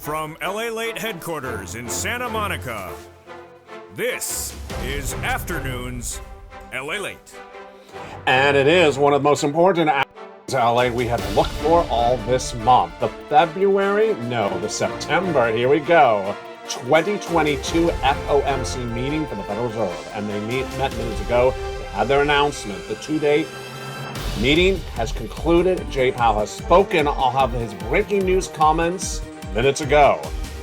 From LALATE headquarters in Santa Monica, this is Afternoons LALATE. And it is one of the most important afternoons LA we had to look for all this month. The February? No, the September. Here we go. 2022 FOMC meeting for the Federal Reserve. And they met minutes ago. They had their announcement. The two-day meeting has concluded. Jay Powell has spoken. I'll have his breaking news comments minutes ago.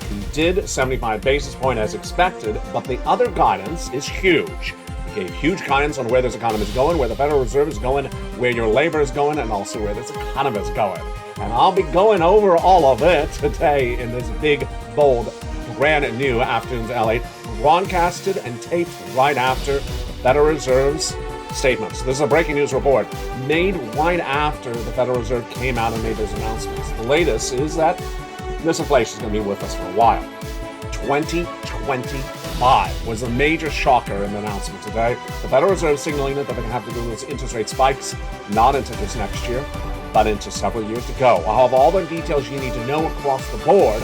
He did 75 basis points as expected, but the other guidance is huge. He gave huge guidance on where this economy is going, where the Federal Reserve is going, where your labor is going, and also where this economy is going. And I'll be going over all of it today in this big, bold, brand new Afternoons LA, broadcasted and taped right after the Federal Reserve's statements. This is a breaking news report made right after the Federal Reserve came out and made those announcements. The latest is that this inflation is going to be with us for a while. 2025 was a major shocker in the announcement today. The Federal Reserve signaling that they're going to have to do those interest rate spikes, not into this next year, but into several years to go. I'll have all the details you need to know across the board.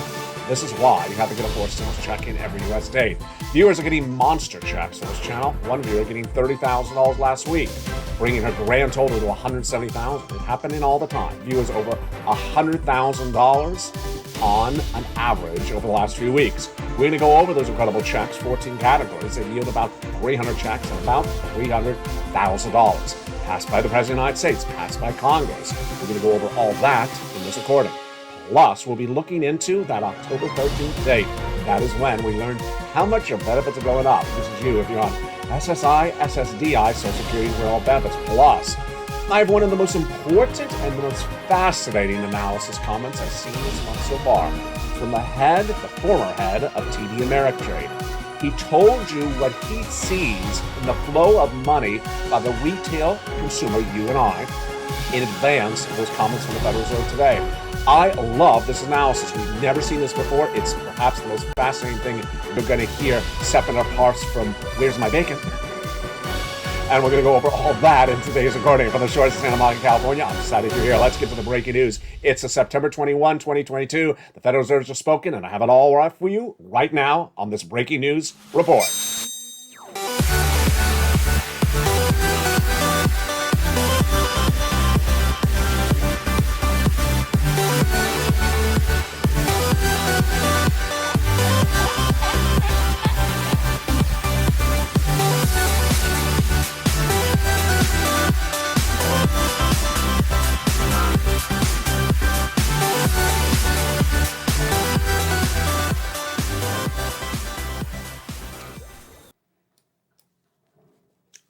This is why you have to get a four-stimulus check in every U.S. day. Viewers are getting monster checks on this channel. One viewer getting $30,000 last week, bringing her grand total to $170,000. It's happening all the time. Viewers over $100,000 on an average over the last few weeks. We're going to go over those incredible checks, 14 categories. They yield about 300 checks and about $300,000. Passed by the President of the United States, passed by Congress. We're going to go over all that in this recording. Plus, we'll be looking into that October 13th date. That is when we learn how much your benefits are going up. This is you if you're on SSI, SSDI, Social Security, for all benefits. Plus, I have one of the most important and the most fascinating analysis comments I've seen this month so far from the former head of TD Ameritrade. He told you what he sees in the flow of money by the retail consumer, you and I, in advance of those comments from the Federal Reserve today. I love this analysis. We've never seen this before. It's perhaps the most fascinating thing you're going to hear separate apart from Where's My Bacon? And we're going to go over all that in today's recording from the shores of Santa Monica, California. I'm excited you're here. Let's get to the breaking news. It's a September 21, 2022. The Federal Reserve has spoken, and I have it all right for you right now on this breaking news report.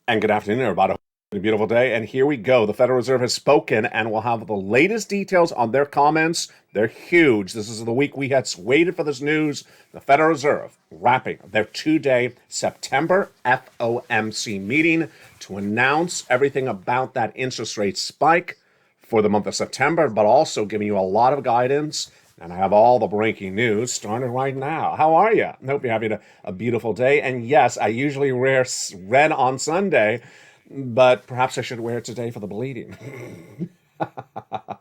And good afternoon, everybody. A beautiful day. And here we go. The Federal Reserve has spoken, and we'll have the latest details on their comments. They're huge. This is the week we had waited for this news. The Federal Reserve wrapping their two-day September FOMC meeting to announce everything about that interest rate spike for the month of September, but also giving you a lot of guidance. And I have all the breaking news starting right now. How are you? I hope you're having a beautiful day. And yes, I usually wear red on Sunday, but perhaps I should wear it today for the bleeding.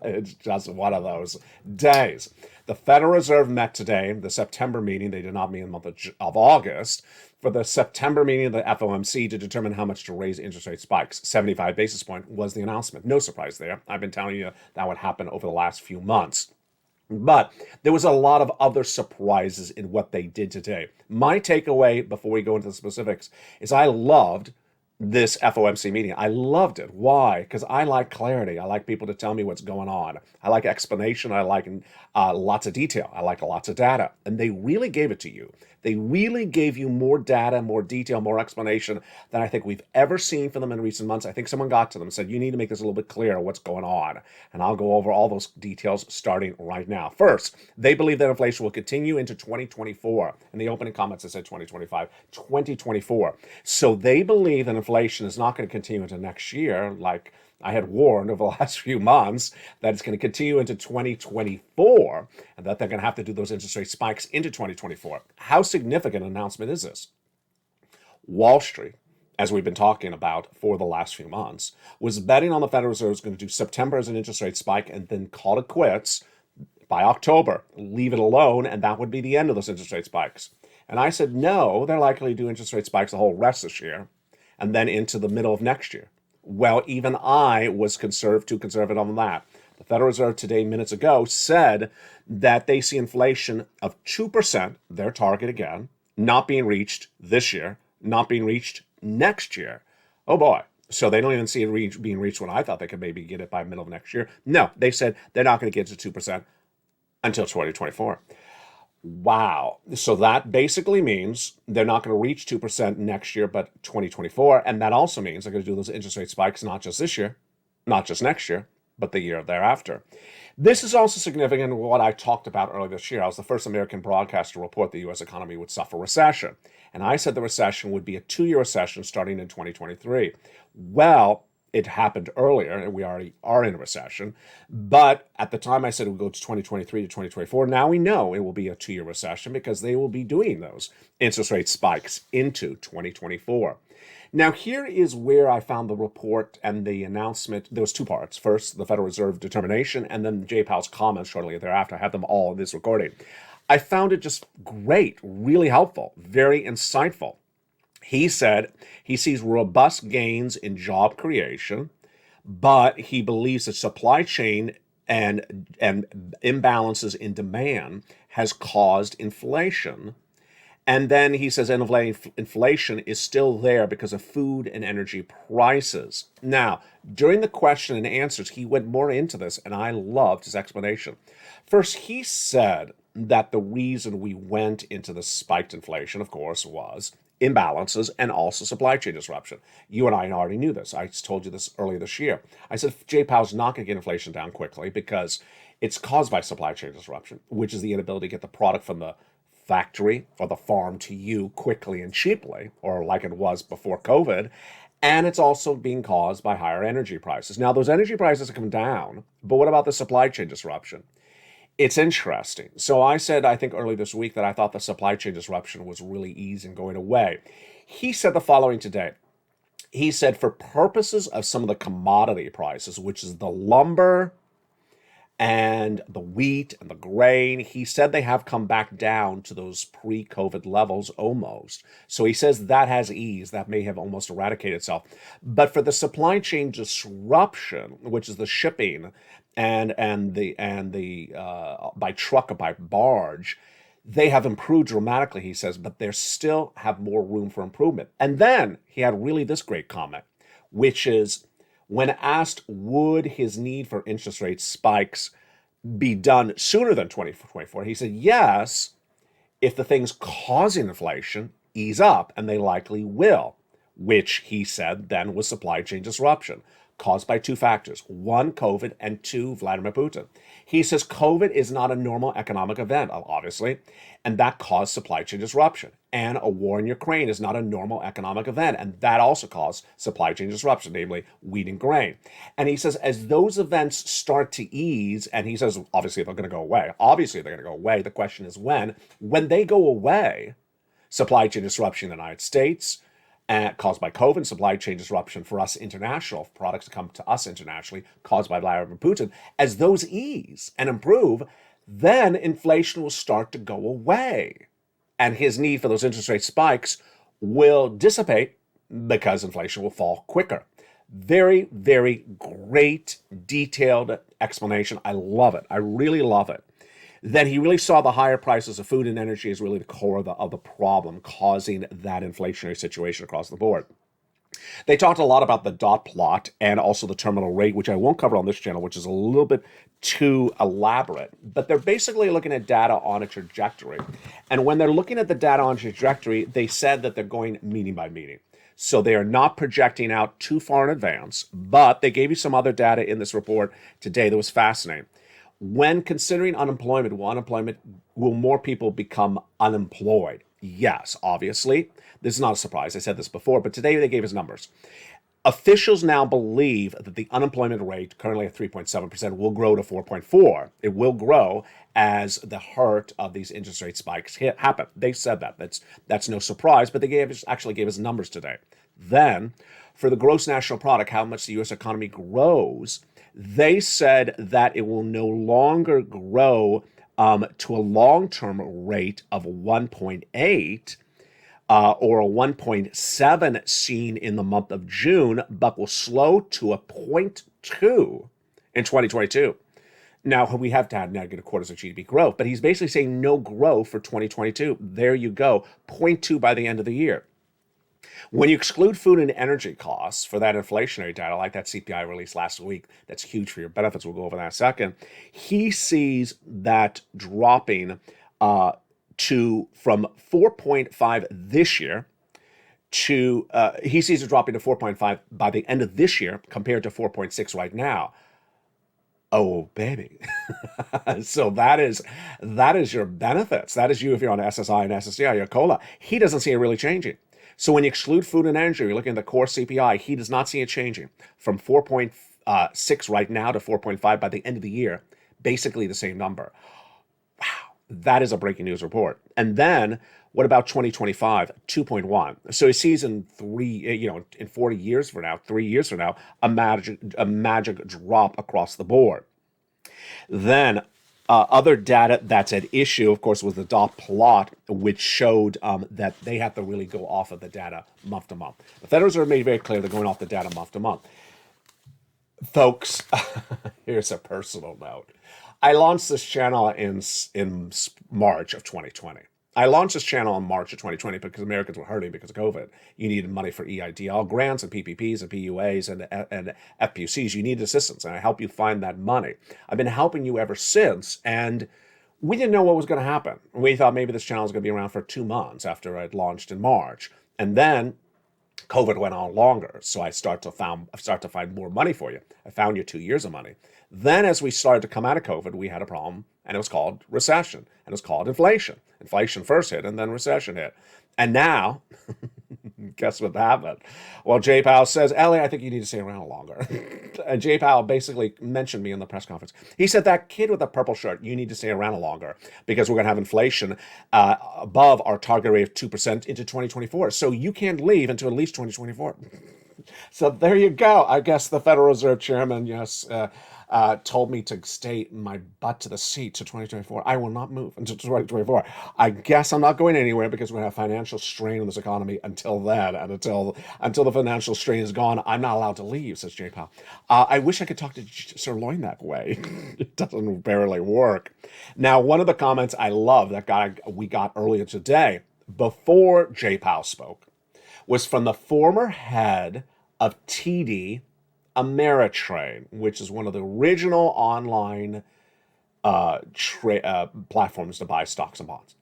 It's just one of those days. The Federal Reserve met today, the September meeting. They did not meet in the month of August. For the September meeting of the FOMC to determine how much to raise interest rate spikes. 75 basis point was the announcement. No surprise there. I've been telling you that would happen over the last few months. But there was a lot of other surprises in what they did today. My takeaway, before we go into the specifics, is I loved this FOMC meeting. I loved it. Why? Because I like clarity. I like people to tell me what's going on. I like explanation. I like lots of detail. I like lots of data. And they really gave it to you. They really gave you more data, more detail, more explanation than I think we've ever seen from them in recent months. I think someone got to them and said, you need to make this a little bit clearer what's going on. And I'll go over all those details starting right now. First, they believe that inflation will continue into 2024. In the opening comments, I said 2025, 2024. So they believe that inflation is not going to continue into next year like I had warned over the last few months that it's going to continue into 2024 and that they're going to have to do those interest rate spikes into 2024. How significant an announcement is this? Wall Street, as we've been talking about for the last few months, was betting on the Federal Reserve is going to do September as an interest rate spike and then call it quits by October, leave it alone, and that would be the end of those interest rate spikes. And I said, no, they're likely to do interest rate spikes the whole rest this year and then into the middle of next year. Well, even I was too conservative on that. The Federal Reserve today, minutes ago, said that they see inflation of 2%, their target again, not being reached this year, not being reached next year. Oh boy. So they don't even see it being reached when I thought they could maybe get it by middle of next year. No, they said they're not going to get to 2% until 2024. Wow. So that basically means they're not going to reach 2% next year, but 2024. And that also means they're going to do those interest rate spikes not just this year, not just next year, but the year thereafter. This is also significant what I talked about earlier this year. I was the first American broadcaster to report the U.S. economy would suffer recession. And I said the recession would be a 2-year recession starting in 2023. Well, it happened earlier, and we already are in a recession. But at the time I said it would go to 2023 to 2024, now we know it will be a 2-year recession because they will be doing those interest rate spikes into 2024. Now, here is where I found the report and the announcement. There was two parts. First, the Federal Reserve determination, and then Jay Powell's comments shortly thereafter. I have them all in this recording. I found it just great, really helpful, very insightful. He said he sees robust gains in job creation, but he believes that supply chain and imbalances in demand has caused inflation. And then he says inflation is still there because of food and energy prices. Now, during the question and answers, he went more into this, and I loved his explanation. First, he said that the reason we went into the spiked inflation, of course, was imbalances and also supply chain disruption. You and I already knew this. I told you this earlier this year. I said Jay Powell's not going to get inflation down quickly because it's caused by supply chain disruption, which is the inability to get the product from the factory or the farm to you quickly and cheaply, or like it was before COVID. And it's also being caused by higher energy prices. Now, those energy prices have come down, but what about the supply chain disruption? It's interesting. So I said, I think earlier this week, that I thought the supply chain disruption was really easing, going away. He said the following today. He said, for purposes of some of the commodity prices, which is the lumber and the wheat and the grain, he said they have come back down to those pre-COVID levels almost. So he says that has eased. That may have almost eradicated itself. But for the supply chain disruption, which is the shipping and the by truck or by barge, they have improved dramatically, he says, but they still have more room for improvement. And then he had really this great comment, which is, when asked would his need for interest rate spikes be done sooner than 2024, he said yes, if the things causing inflation ease up, and they likely will, which he said then was supply chain disruption caused by two factors. One, COVID, and two, Vladimir Putin. He says COVID is not a normal economic event, obviously, and that caused supply chain disruption. And a war in Ukraine is not a normal economic event, and that also caused supply chain disruption, namely wheat and grain. And he says as those events start to ease, and he says obviously they're going to go away. Obviously they're going to go away. The question is when. When they go away, supply chain disruption in the United States, caused by COVID, supply chain disruption for us international, products that come to us internationally, caused by Vladimir Putin. As those ease and improve, then inflation will start to go away. And his need for those interest rate spikes will dissipate because inflation will fall quicker. Very, very great, detailed explanation. I love it. I really love it. Then he really saw the higher prices of food and energy as really the core of the problem causing that inflationary situation across the board. They talked a lot about the dot plot and also the terminal rate, which I won't cover on this channel, which is a little bit too elaborate. But they're basically looking at data on a trajectory. And when they're looking at the data on a trajectory, they said that they're going meeting by meeting. So they are not projecting out too far in advance, but they gave you some other data in this report today that was fascinating. When considering unemployment, will more people become unemployed? Yes, obviously. This is not a surprise. I said this before, but today they gave us numbers. Officials now believe that the unemployment rate, currently at 3.7%, will grow to 4.4%. It will grow as the hurt of these interest rate spikes happen. They said that. That's no surprise, but they actually gave us numbers today. Then, for the gross national product, how much the U.S. economy grows, They said that it will no longer grow to a long-term rate of 1.8 or a 1.7 seen in the month of June, but will slow to a 0.2 in 2022. Now, we have had negative quarters of GDP growth, but he's basically saying no growth for 2022. There you go, 0.2 by the end of the year. When you exclude food and energy costs for that inflationary data, like that CPI release last week, that's huge for your benefits. We'll go over that in a second. He sees that dropping from 4.5 this year to he sees it dropping to 4.5 by the end of this year compared to 4.6 right now. Oh, baby. So that is your benefits. That is you if you're on SSI and SSDI or COLA. He doesn't see it really changing. So when you exclude food and energy, you're looking at the core CPI, he does not see it changing from 4.6 right now to 4.5 by the end of the year. Basically the same number. Wow. That is a breaking news report. And then what about 2025? 2.1. So he sees in 40 years from now, 3 years from now, a magic drop across the board. Then other data that's at issue, of course, was the dot plot, which showed that they have to really go off of the data month to month. The Federal Reserve made very clear they're going off the data month to month. Folks, here's a personal note. I launched this channel in March of 2020. I launched this channel in March of 2020 because Americans were hurting because of COVID. You needed money for EIDL grants and PPPs and PUAs and FPCs. You needed assistance, and I helped you find that money. I've been helping you ever since, and we didn't know what was going to happen. We thought maybe this channel was going to be around for 2 months after I'd launched in March. And then COVID went on longer, so I start to find more money for you. I found you 2 years of money. Then as we started to come out of COVID, we had a problem, and it was called recession, and it was called inflation. Inflation first hit, and then recession hit. And now, guess what happened? Well, Jay Powell says, Ellie, I think you need to stay around longer. And Jay Powell basically mentioned me in the press conference. He said, that kid with the purple shirt, you need to stay around longer because we're going to have inflation above our target rate of 2% into 2024. So you can't leave until at least 2024. So there you go. I guess the Federal Reserve Chairman, yes, told me to stay my butt to the seat to 2024. I will not move until 2024. I guess I'm not going anywhere because we're going to have financial strain on this economy until then. And until the financial strain is gone, I'm not allowed to leave, says Jay Powell. I wish I could talk to Sir Loin that way. It doesn't barely work. Now, one of the comments I love that we got earlier today, before Jay Powell spoke, was from the former head of TD Ameritrade, which is one of the original online platforms to buy stocks and bonds.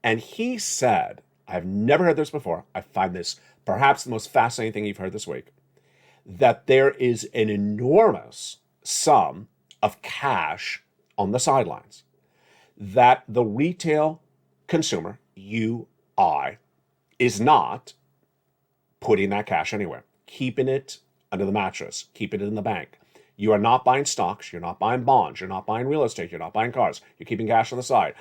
And he said, I've never heard this before, I find this perhaps the most fascinating thing you've heard this week, that there is an enormous sum of cash on the sidelines that the retail consumer, you, I, is not putting that cash anywhere, keeping it under the mattress, keeping it in the bank. You are not buying stocks, you're not buying bonds, you're not buying real estate, you're not buying cars, you're keeping cash on the side.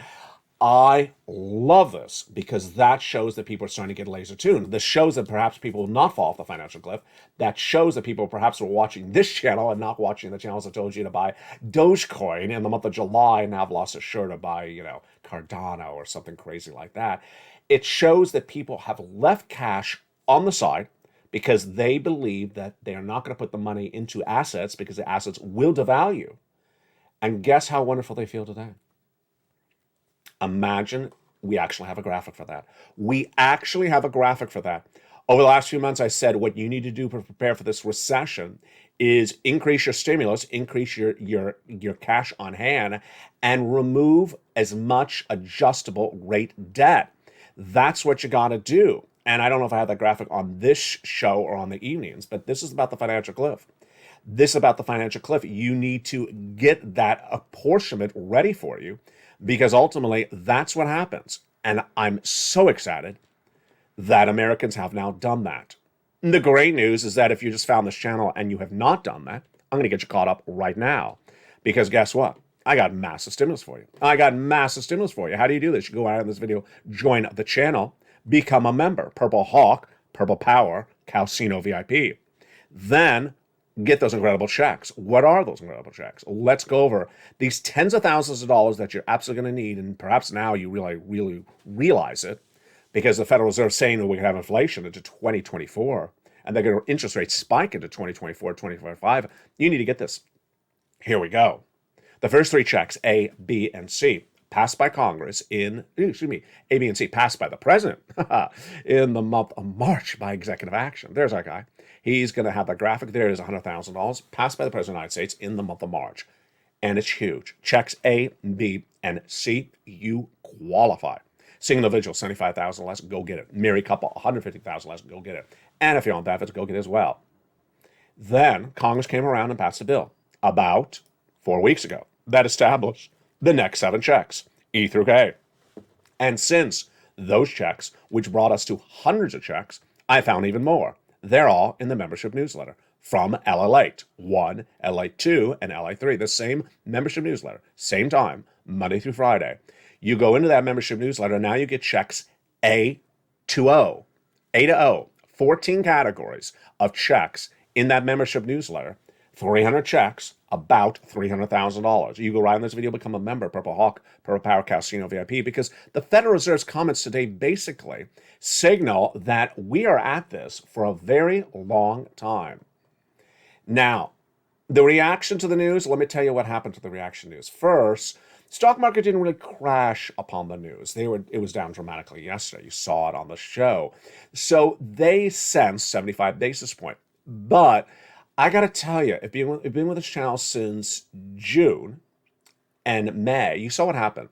I love this because that shows that people are starting to get laser tuned. This shows that perhaps people will not fall off the financial cliff. That shows that people perhaps are watching this channel and not watching the channels that told you to buy Dogecoin in the month of July and now have lost a shirt to buy, Cardano or something crazy like that. It shows that people have left cash on the side because they believe that they are not going to put the money into assets because the assets will devalue. And guess how wonderful they feel today? Imagine we actually have a graphic for that. We actually have a graphic for that. Over the last few months, I said what you need to do to prepare for this recession is increase your stimulus, increase your cash on hand, and remove as much adjustable rate debt. That's what you got to do. And I don't know if I have that graphic on this show or on the evenings, but this is about the financial cliff. This is about the financial cliff. You need to get that apportionment ready for you because ultimately that's what happens. And I'm so excited that Americans have now done that. And the great news is that if you just found this channel and you have not done that, I'm going to get you caught up right now. Because guess what? I got massive stimulus for you. How do you do this? You go out in this video, join the channel, become a member. Purple Hawk, Purple Power, Calcino VIP. Then get those incredible checks. What are those incredible checks? Let's go over these tens of thousands of dollars that you're absolutely going to need, and perhaps now you really realize it, because the Federal Reserve is saying that we can have inflation into 2024, and they're going to interest rates spike into 2024, 2025. You need to get this. Here we go. The first three checks, A, B, and C, passed by Congress A, B, and C, passed by the president in the month of March by executive action. There's our guy. He's going to have the graphic there. It is $100,000 passed by the president of the United States in the month of March. And it's huge. Checks A, B, and C, you qualify. Single individual, $75,000 less, go get it. Married couple, $150,000 less, go get it. And if you're on benefits, go get it as well. Then Congress came around and passed a bill about 4 weeks ago that established the next 7 checks, E through K. And since those checks, which brought us to hundreds of checks, I found even more. They're all in the membership newsletter from LALATE 1, LALATE 2, and LALATE 3. The same membership newsletter, same time, Monday through Friday. You go into that membership newsletter, now you get checks A to O. A to O. 14 categories of checks in that membership newsletter. 300 checks, about $300,000. You go right in this video, become a member, Purple Hawk, Purple Power Casino VIP, because the Federal Reserve's comments today basically signal that we are at this for a very long time. Now, the reaction to the news, let me tell you what happened to the reaction news. First, stock market didn't really crash upon the news. It was down dramatically yesterday. You saw it on the show. So they sensed 75 basis point. But I got to tell you, if you've been with this channel since June and May, you saw what happened.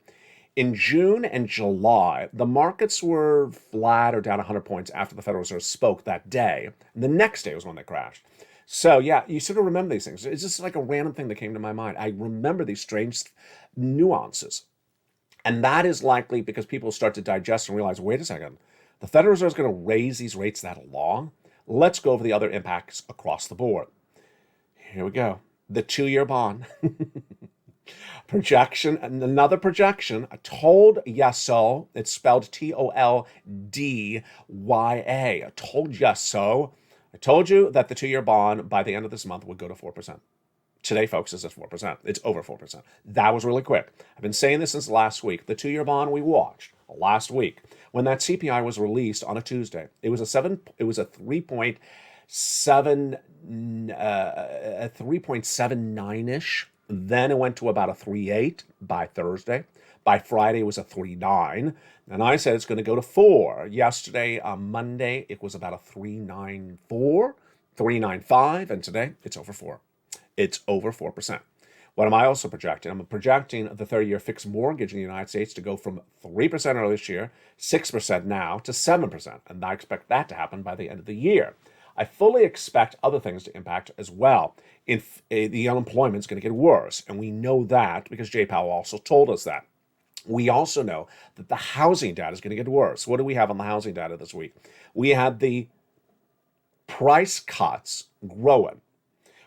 In June and July, the markets were flat or down 100 points after the Federal Reserve spoke that day. And the next day was when they crashed. So yeah, you sort of remember these things. It's just like a random thing that came to my mind. I remember these strange nuances. And that is likely because people start to digest and realize, wait a second, the Federal Reserve is going to raise these rates that long? Let's go over the other impacts across the board. Here we go. The 2-year bond. Projection, and another projection, told yes so. It's spelled TOLDYA. I told yes so. I told you that the 2-year bond by the end of this month would go to 4%. Today, folks, is at 4%. It's over 4%. That was really quick. I've been saying this since last week. The 2-year bond we watched last week, when that CPI was released on a Tuesday, it was a 3.79-ish. Then it went to about a 3.8 by Thursday. By Friday, it was a 3.9. And I said it's going to go to 4. Yesterday, on Monday, it was about a 3.94, 3.95, and today it's over 4. It's over 4%. What am I also projecting? I'm projecting the 30-year fixed mortgage in the United States to go from 3% earlier this year, 6% now, to 7%. And I expect that to happen by the end of the year. I fully expect other things to impact as well. If the unemployment is going to get worse, and we know that because Jay Powell also told us that. We also know that the housing data is going to get worse. What do we have on the housing data this week? We had the price cuts growing.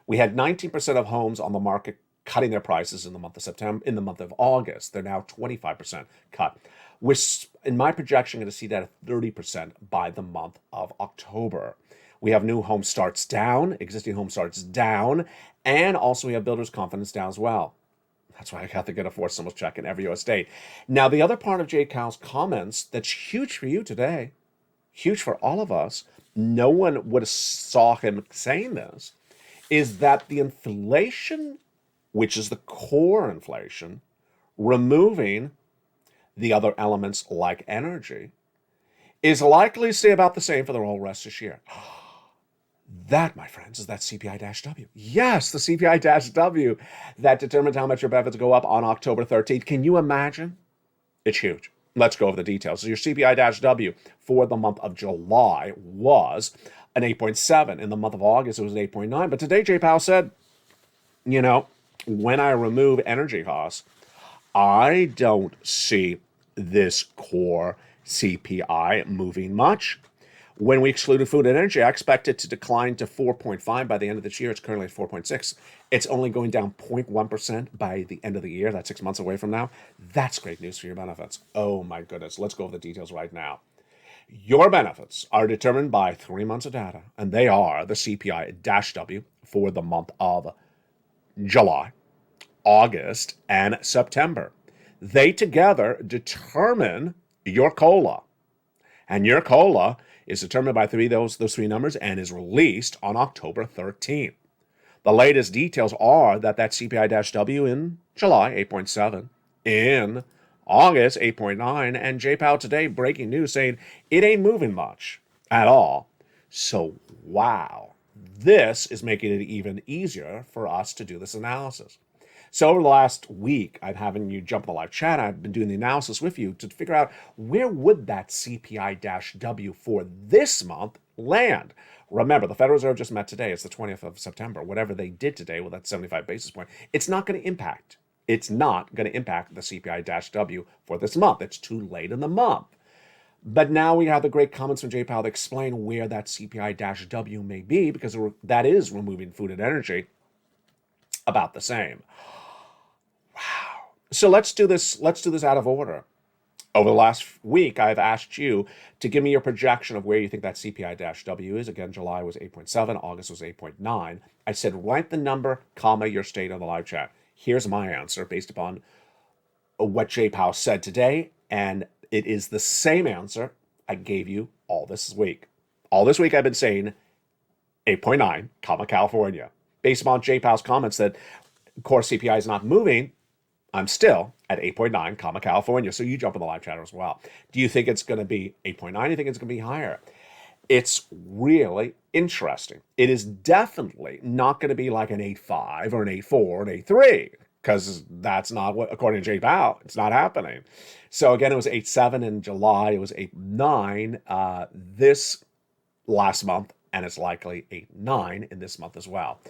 We had 19% of homes on the market cutting their prices in the month of September, in the month of August. They're now 25% cut. We're, in my projection, going to see that at 30% by the month of October. We have new home starts down, existing home starts down, and also we have builders' confidence down as well. That's why I got to get a forced stimulus check in every U.S. state. Now, the other part of Jay Powell's comments that's huge for you today, huge for all of us, no one would have saw him saying this, is that the inflation, which is the core inflation, removing the other elements like energy, is likely to stay about the same for the whole rest of this year. That, my friends, is that CPI-W. Yes, the CPI-W that determines how much your benefits go up on October 13th. Can you imagine? It's huge. Let's go over the details. So your CPI-W for the month of July was an 8.7. In the month of August, it was an 8.9. But today, Jay Powell said, you know, when I remove energy costs, I don't see this core CPI moving much. When we excluded food and energy, I expect it to decline to 4.5 by the end of this year. It's currently at 4.6. It's only going down 0.1% by the end of the year. That's 6 months away from now. That's great news for your benefits. Oh my goodness. Let's go over the details right now. Your benefits are determined by 3 months of data, and they are the CPI-W for the month of July, August, and September. They together determine your COLA. And your COLA is determined by those three numbers and is released on October 13th. The latest details are that CPI-W in July, 8.7, in August, 8.9, and JPOW today, breaking news saying it ain't moving much at all. So, wow, this is making it even easier for us to do this analysis. So over the last week, I've having you jump in the live chat. I've been doing the analysis with you to figure out where would that CPI-W for this month land. Remember, the Federal Reserve just met today. It's the 20th of September. Whatever they did today with that 75 basis point, it's not going to impact. It's not going to impact the CPI-W for this month. It's too late in the month. But now we have the great comments from Jay Powell that explain where that CPI-W may be, because that is removing food and energy about the same. Wow. So let's do this out of order. Over the last week, I've asked you to give me your projection of where you think that CPI-W is. Again, July was 8.7, August was 8.9. I said, write the number, comma, your state on the live chat. Here's my answer based upon what Jay Powell said today, and it is the same answer I gave you all this week. All this week I've been saying 8.9, comma, California. Based upon Jay Powell's comments that core CPI is not moving, I'm still at 8.9, comma, California. So you jump in the live chat as well. Do you think it's going to be 8.9? Do you think it's going to be higher? It's really interesting. It is definitely not going to be like an 8.5 or an 8.4 or an 8.3, because that's not what, according to Jay Powell, it's not happening. So again, it was 8.7 in July. It was 8.9 this last month, and it's likely 8.9 in this month as well.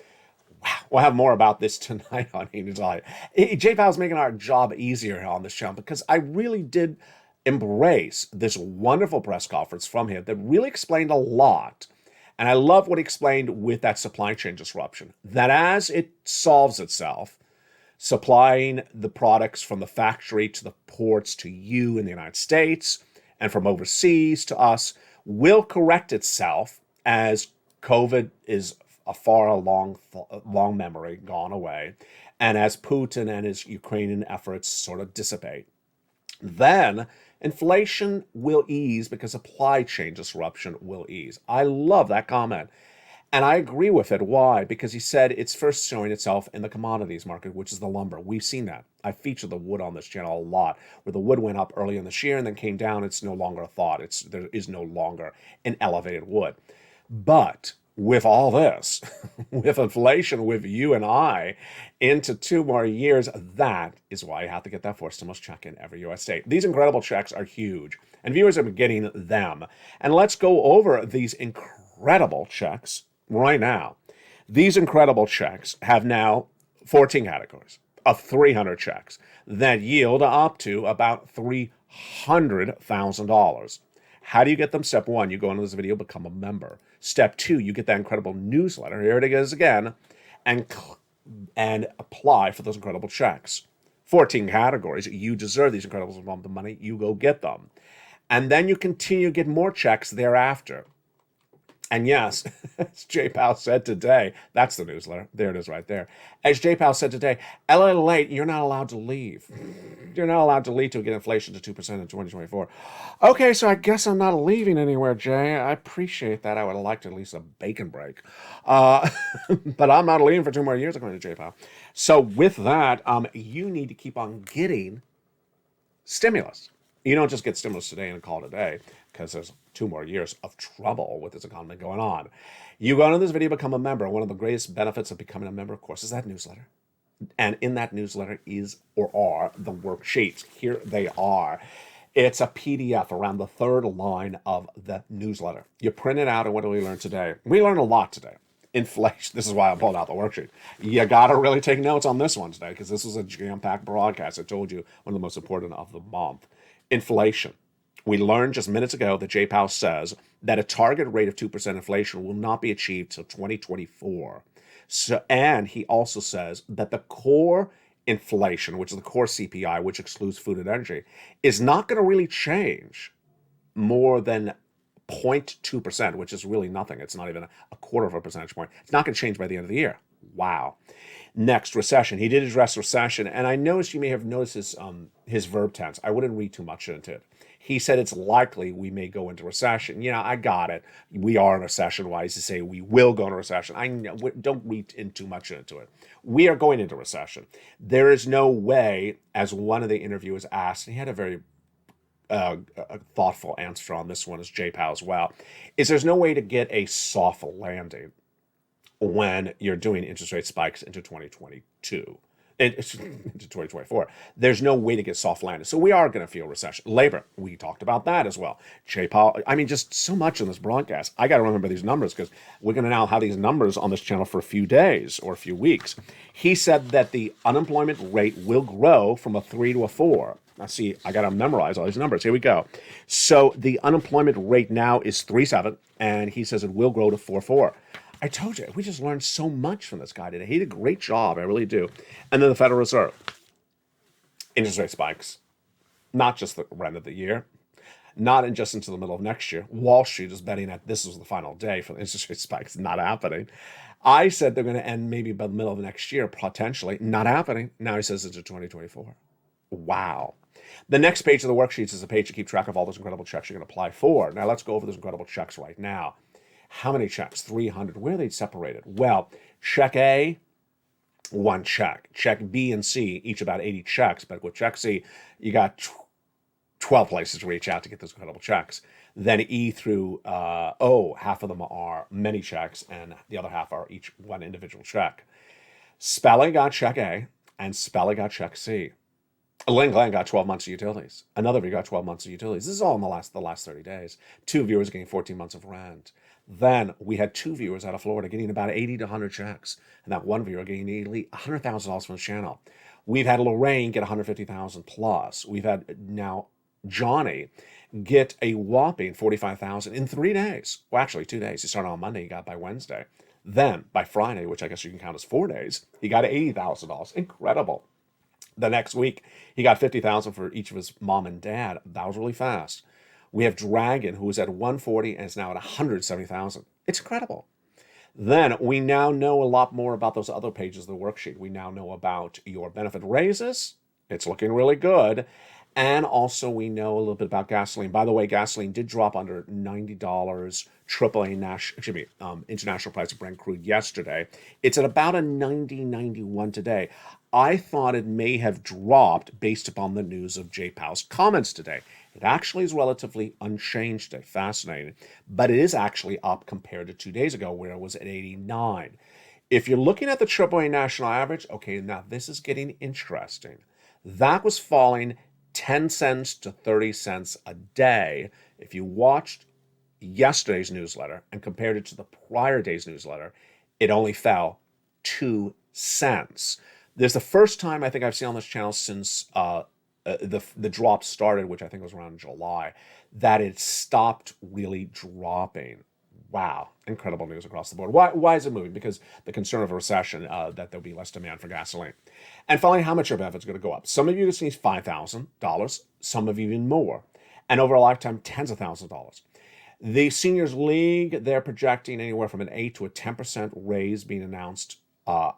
Wow. We'll have more about this tonight on Evening's Live. Jay Powell's making our job easier on this show, because I really did embrace this wonderful press conference from him that really explained a lot. And I love what he explained with that supply chain disruption, that as it solves itself, supplying the products from the factory to the ports to you in the United States and from overseas to us will correct itself as COVID is a far long memory gone away, and as Putin and his Ukrainian efforts sort of dissipate. Then inflation will ease because supply chain disruption will ease. I love that comment. And I agree with it. Why? Because he said it's first showing itself in the commodities market, which is the lumber. We've seen that. I featured the wood on this channel a lot, where the wood went up early in this year and then came down. It's no longer a thought. There is no longer an elevated wood. But with all this, with inflation, with you and I, into 2 more years, that is why you have to get that fourth stimulus check in every U.S. state. These incredible checks are huge, and viewers have been getting them. And let's go over these incredible checks right now. These incredible checks have now 14 categories of 300 checks that yield up to about $300,000. How do you get them? Step 1, you go into this video, become a member. Step 2, you get that incredible newsletter. Here it is again, and apply for those incredible checks. 14 categories. You deserve these incredible amounts of money. You go get them. And then you continue to get more checks thereafter. And yes, as Jay Powell said today, that's the newsletter. There it is right there. As Jay Powell said today, LALATE, you're not allowed to leave. You're not allowed to leave to get inflation to 2% in 2024. Okay, so I guess I'm not leaving anywhere, Jay. I appreciate that. I would like to at least a bacon break. But I'm not leaving for 2 more years, according to Jay Powell. So with that, you need to keep on getting stimulus. You don't just get stimulus today and call it a day, because there's 2 more years of trouble with this economy going on. You go into this video, become a member. One of the greatest benefits of becoming a member, of course, is that newsletter. And in that newsletter are the worksheets. Here they are. It's a PDF around the 3rd line of the newsletter. You print it out, and what do we learn today? We learned a lot today. Inflation. This is why I pulled out the worksheet. You got to really take notes on this one today, because this was a jam-packed broadcast. I told you, one of the most important of the month. Inflation. We learned just minutes ago that Jay Powell says that a target rate of 2% inflation will not be achieved till 2024. So, and he also says that the core inflation, which is the core CPI, which excludes food and energy, is not going to really change more than 0.2%, which is really nothing. It's not even a quarter of a percentage point. It's not going to change by the end of the year. Wow. Next, recession. He did address recession, and I noticed you may have noticed his verb tense. I wouldn't read too much into it. He said it's likely we may go into recession. I got it. We are in a recession. Why does he say we will go into recession? I know, don't read in too much into it. We are going into recession. There is no way, as one of the interviewers asked, and he had a very a thoughtful answer on this one as Jay Powell as well, is there's no way to get a soft landing when you're doing interest rate spikes into 2022, into 2024. There's no way to get soft landing. So we are going to feel recession. Labor, we talked about that as well. Jay Powell, just so much in this broadcast. I got to remember these numbers because we're going to now have these numbers on this channel for a few days or a few weeks. He said that the unemployment rate will grow from a 3 to a 4. Now, see, I got to memorize all these numbers. Here we go. So the unemployment rate now is 3.7, and he says it will grow to 4.4. I told you, we just learned so much from this guy today. He did a great job, I really do. And then the Federal Reserve. Interest rate spikes. Not just the end of the year. Not just into the middle of next year. Wall Street is betting that this was the final day for the interest rate spikes. Not happening. I said they're going to end maybe by the middle of next year, potentially. Not happening. Now he says it's 2024. Wow. The next page of the worksheets is a page to keep track of all those incredible checks you're going to apply for. Now let's go over those incredible checks right now. How many checks? 300. Where are they separated? Well, check A, 1 check. Check B and C, each about 80 checks. But with check C, you got 12 places to reach out to get those incredible checks. Then E through O, half of them are many checks, and the other half are each one individual check. Spelling got check A, and Spelling got check C. Lynn Glenn got 12 months of utilities. Another viewer got 12 months of utilities. This is all in the last 30 days. 2 viewers getting 14 months of rent. Then we had 2 viewers out of Florida getting about 80 to 100 checks, and that 1 viewer getting nearly $100,000 from the channel. We've had Lorraine get 150,000 plus. We've had now Johnny get a whopping 45,000 in 3 days. Well, actually 2 days. He started on Monday. He got by Wednesday. Then by Friday, which I guess you can count as 4 days, he got $80,000. Incredible. The next week, he got 50,000 for each of his mom and dad. That was really fast. We have Dragon, who was at 140 and is now at 170,000. It's incredible. Then we now know a lot more about those other pages of the worksheet. We now know about your benefit raises. It's looking really good. And also we know a little bit about gasoline. By the way, gasoline did drop under $90 international price of Brent crude yesterday. It's at about a 90.91 today. I thought it may have dropped based upon the news of Jay Powell's comments today. It actually is relatively unchanged today. Fascinating. But it is actually up compared to 2 days ago where it was at 89. If you're looking at the AAA national average, okay, now this is getting interesting. That was falling 10 cents to 30 cents a day. If you watched yesterday's newsletter and compared it to the prior day's newsletter, it only fell 2 cents. This is the first time I think I've seen on this channel since the drop started, which I think was around July, that it stopped really dropping. Wow, incredible news across the board. Why is it moving? Because the concern of a recession, that there'll be less demand for gasoline. And finally, how much your benefit's going to go up. Some of you just need $5,000, some of you even more. And over a lifetime, tens of thousands of dollars. The Seniors League, they're projecting anywhere from an 8 to a 10% raise being announced.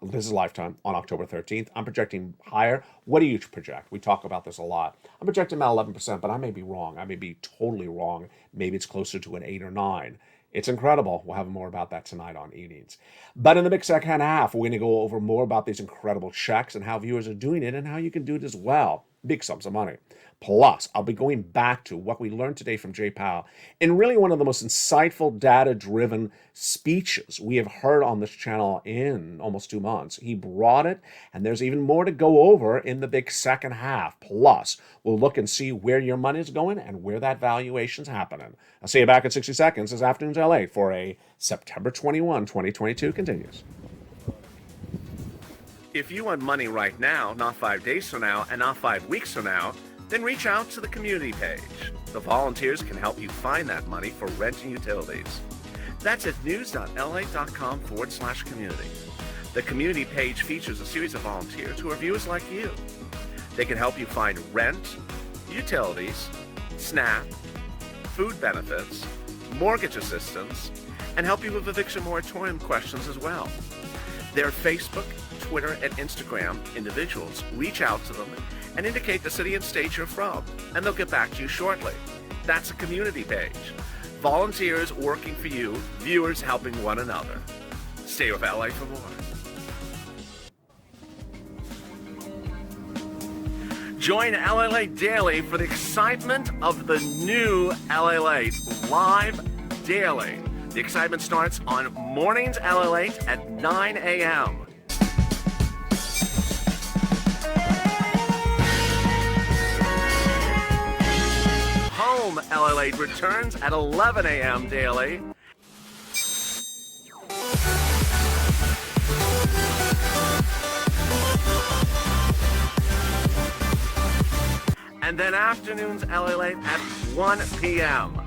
This is lifetime on October 13th. I'm projecting higher. What do you project? We talk about this a lot. I'm projecting about 11%, but I may be wrong. I may be totally wrong. Maybe it's closer to an 8 or 9. It's incredible. We'll have more about that tonight on Evenings. But in the big second half, we're going to go over more about these incredible checks and how viewers are doing it and how you can do it as well. Big sums of money. Plus, I'll be going back to what we learned today from Jay Powell in really one of the most insightful, data-driven speeches we have heard on this channel in almost 2 months. He brought it, and there's even more to go over in the big second half. Plus, we'll look and see where your money is going and where that valuation's happening. I'll see you back in 60 seconds this afternoon's LA for a September 21, 2022 continues. If you want money right now, not 5 days from now, and not 5 weeks from now, then reach out to the community page. The volunteers can help you find that money for rent and utilities. That's at news.la.com/community. The community page features a series of volunteers who are viewers like you. They can help you find rent, utilities, SNAP, food benefits, mortgage assistance, and help you with eviction moratorium questions as well. Their Facebook, Twitter, and Instagram individuals reach out to them and indicate the city and state you're from, and they'll get back to you shortly. That's a community page. Volunteers working for you, viewers helping one another. Stay with LA for more. Join LALATE Daily for the excitement of the new LALATE live daily. The excitement starts on mornings LALATE at 9 a.m. Home LALATE returns at 11 a.m. daily. And then afternoons LALATE at 1 p.m.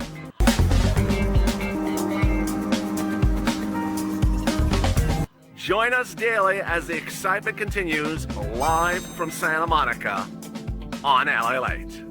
Join us daily as the excitement continues live from Santa Monica on LALATE.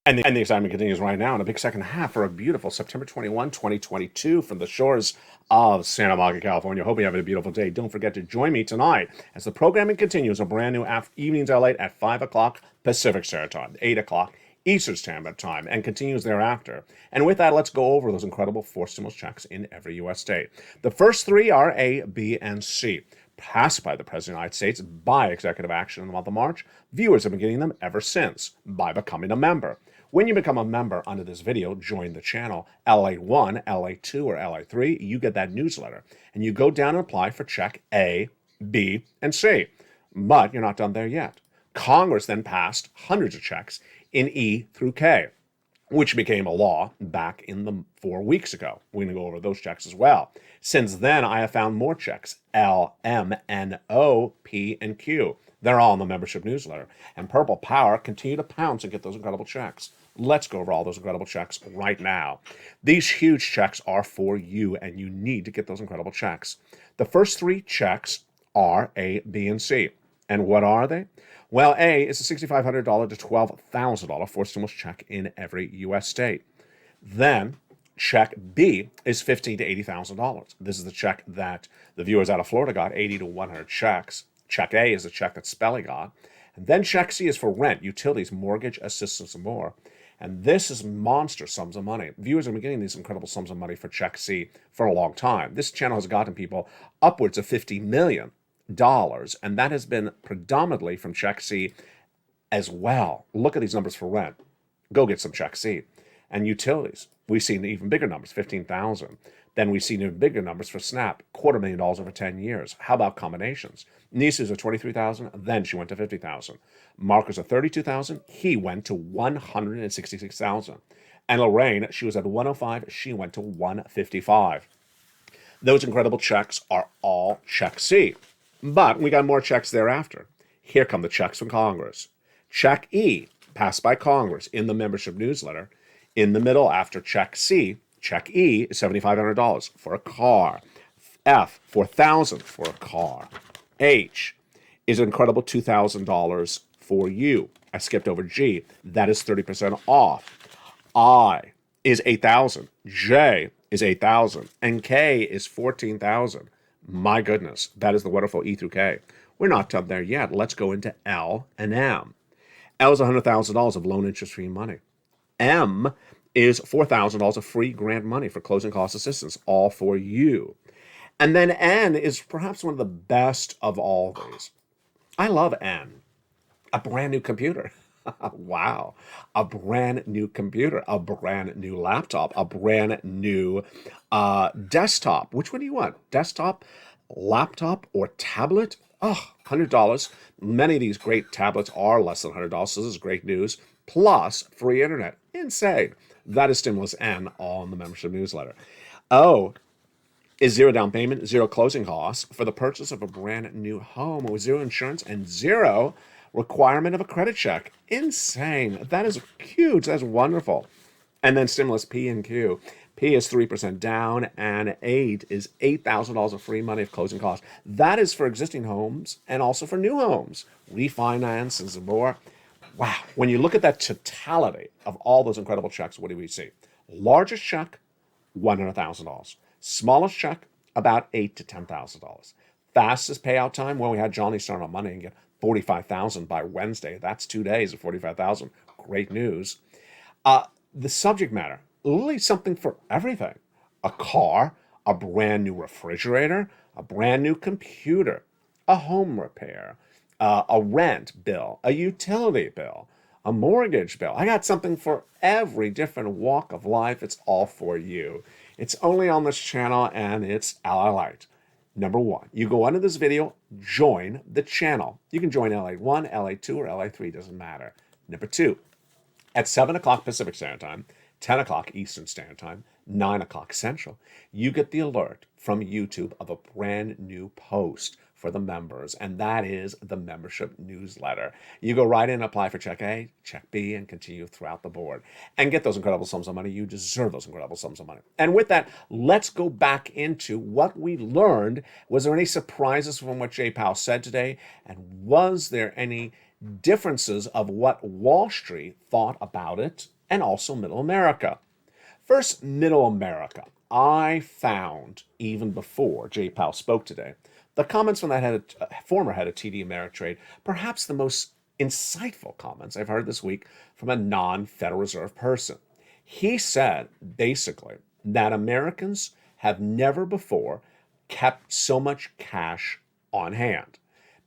And the excitement continues right now in a big second half for a beautiful September 21, 2022 from the shores of Santa Monica, California. Hope you're having a beautiful day. Don't forget to join me tonight as the programming continues, a brand new Evenings LA at 5 o'clock Pacific Standard Time, 8 o'clock Eastern Standard Time, and continues thereafter. And with that, let's go over those incredible 4 stimulus checks in every U.S. state. The first 3 are A, B, and C. Passed by the President of the United States by executive action in the month of March. Viewers have been getting them ever since by becoming a member. When you become a member under this video, join the channel, LA1, LA2, or LA3, you get that newsletter. And you go down and apply for check A, B, and C. But you're not done there yet. Congress then passed hundreds of checks in E through K, which became a law back in the 4 weeks ago. We're going to go over those checks as well. Since then, I have found more checks, L, M, N, O, P, and Q. They're all in the membership newsletter. And Purple Power continue to pounce and get those incredible checks. Let's go over all those incredible checks right now. These huge checks are for you, and you need to get those incredible checks. The first 3 checks are A, B, and C. And what are they? Well, A is a $6,500 to $12,000 for stimulus check in every U.S. state. Then check B is $15,000 to $80,000. This is the check that the viewers out of Florida got, 80 to 100 checks. Check A is the check that Spelly got. And then check C is for rent, utilities, mortgage assistance, and more. And this is monster sums of money. Viewers have been getting these incredible sums of money for check C for a long time. This channel has gotten people upwards of $50 million. And that has been predominantly from check C as well. Look at these numbers for rent. Go get some check C. And utilities, we've seen even bigger numbers, 15,000. Then we've seen even bigger numbers for SNAP, $250,000 over 10 years. How about combinations? Nieces are 23,000, then she went to 50,000. Marcus at 32,000, he went to 166,000. And Lorraine, she was at 105, she went to 155. Those incredible checks are all check C. But we got more checks thereafter. Here come the checks from Congress. Check E, passed by Congress in the membership newsletter. In the middle after check C, check E is $7,500 for a car. F, $4,000 for a car. H is an incredible $2,000 for you. I skipped over G. That is 30% off. I is $8,000. J is $8,000. And K is $14,000. My goodness, that is the wonderful E through K. We're not done there yet. Let's go into L and M. L is $100,000 of loan interest-free money. M is $4,000 of free grant money for closing cost assistance, all for you. And then N is perhaps one of the best of all these. I love N. A brand new computer. Wow. A brand new computer, a brand new laptop, a brand new desktop. Which one do you want? Desktop, laptop, or tablet? Oh, $100. Many of these great tablets are less than $100, so this is great news. Plus free internet. Insane. That is Stimulus N on the membership newsletter. O is 0 down payment, 0 closing costs for the purchase of a brand new home with 0 insurance and 0 requirement of a credit check. Insane. That is huge. That's wonderful. And then Stimulus P and Q. P is 3% down, and 8 is $8,000 of free money of closing costs. That is for existing homes and also for new homes. Refinance and some more. Wow. When you look at that totality of all those incredible checks, what do we see? Largest check, $100,000. Smallest check, about $8,000 to $10,000. Fastest payout time, well, we had Johnny start on Monday and get $45,000 by Wednesday. That's 2 days of $45,000. Great news. The subject matter, literally something for everything. A car, a brand new refrigerator, a brand new computer, a home repair, a rent bill, a utility bill, a mortgage bill. I got something for every different walk of life. It's all for you. It's only on this channel, and it's LALATE. Number one, you go under this video, join the channel. You can join LA1, LA2, or LA3, doesn't matter. Number two, at 7 o'clock Pacific Standard Time, 10 o'clock Eastern Standard Time, 9 o'clock Central, you get the alert from YouTube of a brand new post for the members, and that is the membership newsletter. You go right in, apply for check A, check B, and continue throughout the board and get those incredible sums of money. You deserve those incredible sums of money. And with that, let's go back into what we learned. Was there any surprises from what Jay Powell said today? And was there any differences of what Wall Street thought about it, and also Middle America? First, Middle America. I found, even before Jay Powell spoke today, the comments from that former head of TD Ameritrade, perhaps the most insightful comments I've heard this week from a non-Federal Reserve person. He said, basically, that Americans have never before kept so much cash on hand,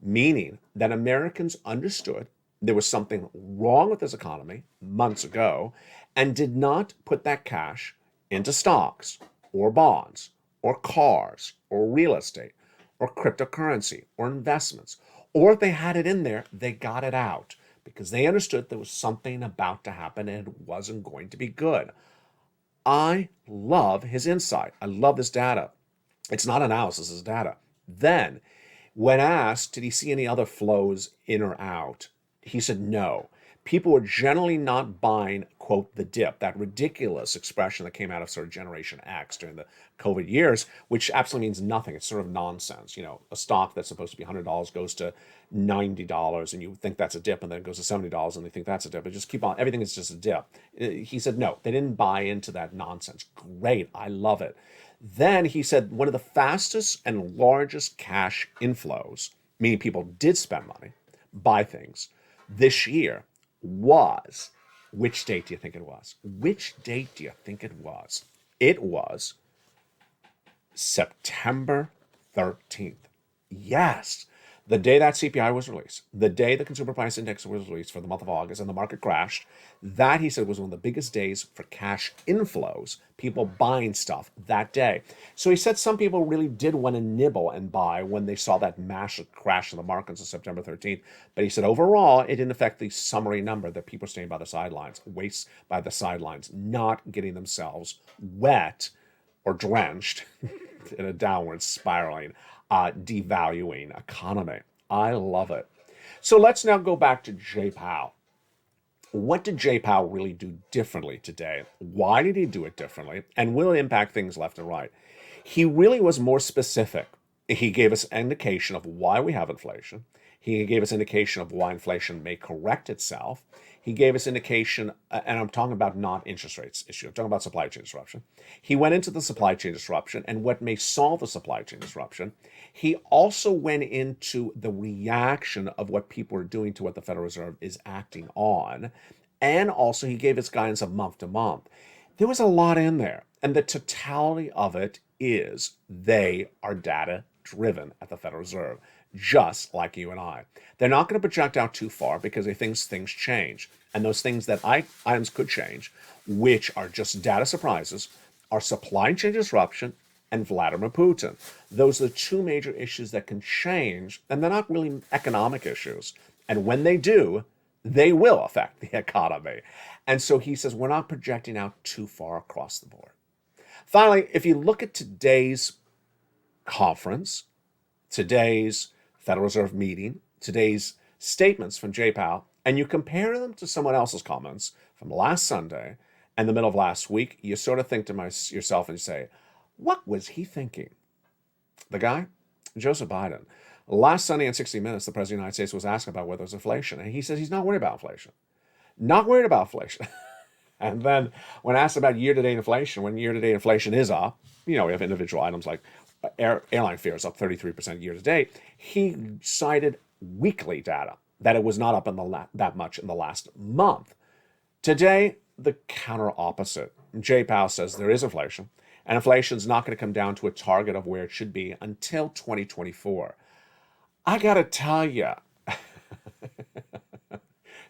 meaning that Americans understood there was something wrong with this economy months ago and did not put that cash into stocks or bonds or cars or real estate or cryptocurrency or investments. Or if they had it in there, they got it out because they understood there was something about to happen and it wasn't going to be good. I love his insight. I love this data. It's not analysis, it's data. Then, when asked, did he see any other flows in or out? He said no. People were generally not buying, quote, the dip, that ridiculous expression that came out of sort of Generation X during the COVID years, which absolutely means nothing. It's sort of nonsense. You know, a stock that's supposed to be $100 goes to $90 and you think that's a dip, and then it goes to $70 and they think that's a dip. But just keep on. Everything is just a dip. He said no, they didn't buy into that nonsense. Great. I love it. Then he said one of the fastest and largest cash inflows, meaning people did spend money, buy things, this year was, which date do you think it was? Which date do you think it was? It was September 13th. Yes, the day that CPI was released, the day the Consumer Price Index was released for the month of August and the market crashed, that, he said, was one of the biggest days for cash inflows, people buying stuff that day. So he said some people really did want to nibble and buy when they saw that massive crash in the markets on September 13th. But he said overall, it didn't affect the summary number that people staying by the sidelines, waste by the sidelines, not getting themselves wet or drenched in a downward spiraling, devaluing economy. I love it. So let's now go back to Jay Powell. What did Jay Powell really do differently today? Why did he do it differently? And will it impact things left and right? He really was more specific. He gave us an indication of why we have inflation. He gave us indication of why inflation may correct itself. He gave us indication, and I'm talking about not interest rates issue. I'm talking about supply chain disruption. He went into the supply chain disruption and what may solve the supply chain disruption. He also went into the reaction of what people are doing to what the Federal Reserve is acting on. And also he gave us guidance of month to month. There was a lot in there. And the totality of it is they are data driven at the Federal Reserve, just like you and I. They're not going to project out too far because they think things change. And those things that items could change, which are just data surprises, are supply chain disruption and Vladimir Putin. Those are the two major issues that can change, and they're not really economic issues. And when they do, they will affect the economy. And so he says we're not projecting out too far across the board. Finally, if you look at today's conference, today's Federal Reserve meeting, today's statements from Jay Powell, and you compare them to someone else's comments from last Sunday and the middle of last week, you sort of think to yourself and you say, what was he thinking? The guy? Joseph Biden. Last Sunday in 60 Minutes, the President of the United States was asked about whether there's inflation, and he says he's not worried about inflation. Not worried about inflation. And then when asked about year-to-date inflation, when year-to-date inflation is up, we have individual items like airline fares up 33% year-to-date, he cited weekly data that it was not up that much in the last month. Today, the counter opposite. Jay Powell says there is inflation, and inflation is not going to come down to a target of where it should be until 2024. I got to tell you,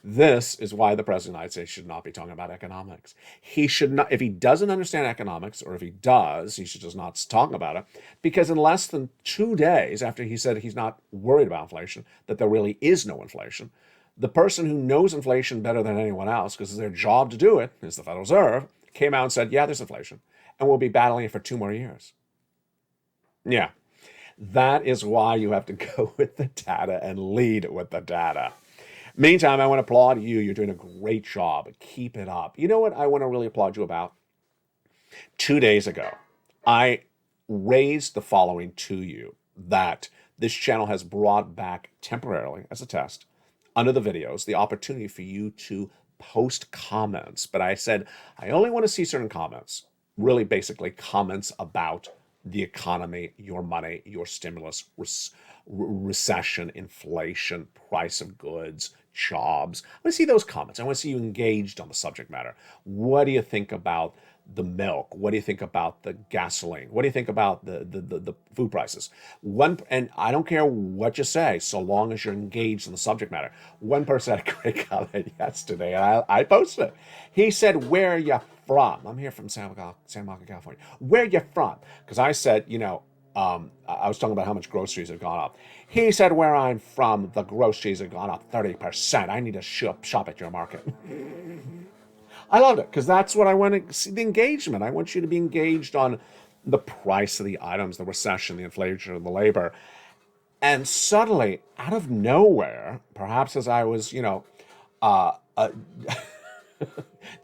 this is why the President of the United States should not be talking about economics. He should not, if he doesn't understand economics, or if he does, he should just not talk about it, because in less than 2 days after he said he's not worried about inflation, that there really is no inflation, the person who knows inflation better than anyone else, because it's their job to do it, is the Federal Reserve, came out and said, yeah, there's inflation, and we'll be battling it for 2 more years. Yeah, that is why you have to go with the data and lead with the data. Meantime, I want to applaud you. You're doing a great job. Keep it up. You know what I want to really applaud you about? 2 days ago, I raised the following to you, that this channel has brought back temporarily as a test under the videos the opportunity for you to post comments. But I said, I only want to see certain comments, really basically comments about the economy, your money, your stimulus, recession, inflation, price of goods, jobs. I want to see those comments. I want to see you engaged on the subject matter. What do you think about the milk? What do you think about the gasoline? What do you think about the food prices? And I don't care what you say, so long as you're engaged in the subject matter. One person had a great comment yesterday, and I posted it. He said, where are you from? I'm here from San Monica, California. Where are you from? Because I said, I was talking about how much groceries have gone up. He said, where I'm from, the groceries have gone up 30%. I need to shop at your market. I loved it, because that's what I want to see, the engagement. I want you to be engaged on the price of the items, the recession, the inflation, the labor. And suddenly, out of nowhere, perhaps as I was,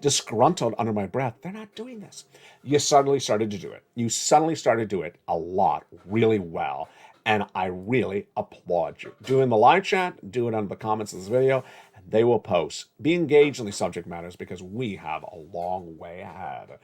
disgruntled under my breath, they're not doing this. You suddenly started to do it. You suddenly started to do it a lot, really well. And I really applaud you. Do it in the live chat, do it under the comments of this video, and they will post. Be engaged in these subject matters, because we have a long way ahead.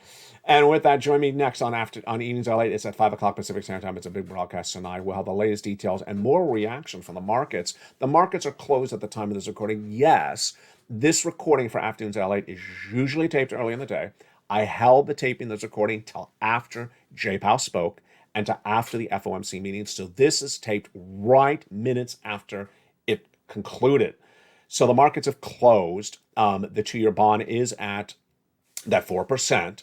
And with that, join me next on Evenings LALATE. It's at 5 o'clock Pacific Standard Time. It's a big broadcast tonight. We'll have the latest details and more reaction from the markets. The markets are closed at the time of this recording. Yes, this recording for Afternoons LALATE is usually taped early in the day. I held the taping of this recording till after Jay Powell spoke and to after the FOMC meeting. So this is taped right minutes after it concluded. So the markets have closed. The 2-year bond is at that 4%.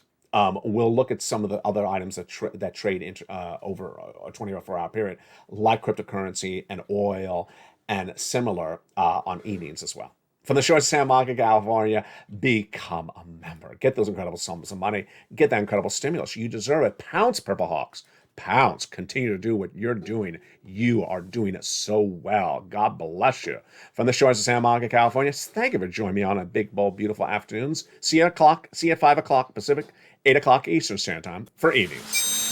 We'll look at some of the other items that trade over a 24-hour period, like cryptocurrency and oil and similar on evenings as well. From the shores of San Monica, California, become a member. Get those incredible sums of money. Get that incredible stimulus. You deserve it. Pounce, Purple Hawks. Pounce. Continue to do what you're doing. You are doing it so well. God bless you. From the shores of San Monica, California, thank you for joining me on a big, bold, beautiful afternoons. See you at 5 o'clock Pacific, 8 o'clock Eastern Standard Time for evenings.